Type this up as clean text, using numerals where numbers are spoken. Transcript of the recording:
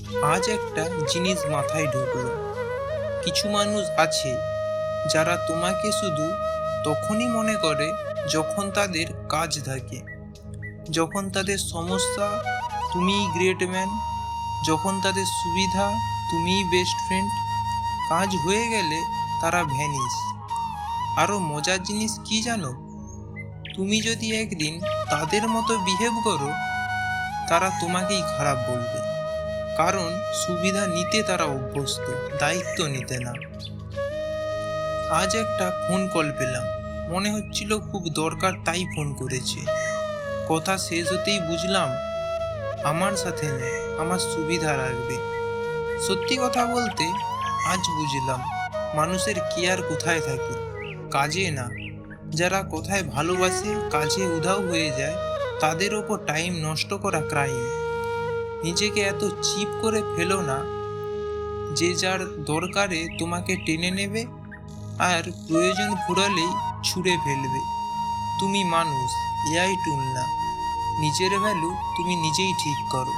আজ একটা জিনিস মাথায় ঢুকলো। কিছু মানুষ আছে যারা তোমাকে শুধু তখনই মনে করে যখন তাদের কাজ থাকে, যখন তাদের সমস্যা তুমিই গ্রেট ম্যান, যখন তাদের সুবিধা তুমিই বেস্ট ফ্রেন্ড। কাজ হয়ে গেলে তারা ভ্যানিস। আরও মজার জিনিস কি জানো? তুমি যদি একদিন তাদের মতো বিহেভ করো, তারা তোমাকেই খারাপ বলবে, কারণ সুবিধা নিতে তারা অভ্যস্ত, দায়িত্ব নিতে না। আজ একটা ফোন কল পেলাম, মনে হচ্ছিল খুব দরকার তাই ফোন করেছে। কথা শেষ হতেই বুঝলাম আমার সাথে নেই, আমার সুবিধা রাখবে। সত্যি কথা বলতে আজ বুঝলাম মানুষের কেয়ার কোথায় থাকে, কাজে না। যারা কোথায় ভালোবাসে কাজে উধাও হয়ে যায়, তাদের ওপর টাইম নষ্ট করা ক্রাইম। নিজেকে এত চিপ করে ফেলো না যে যার দরকারে তোমাকে টেনে নেবে আর প্রয়োজন ফুরালেই ছুঁড়ে ফেলবে। তুমি মানুষ, এআই টুল না। নিজের ভ্যালু তুমি নিজেই ঠিক করো।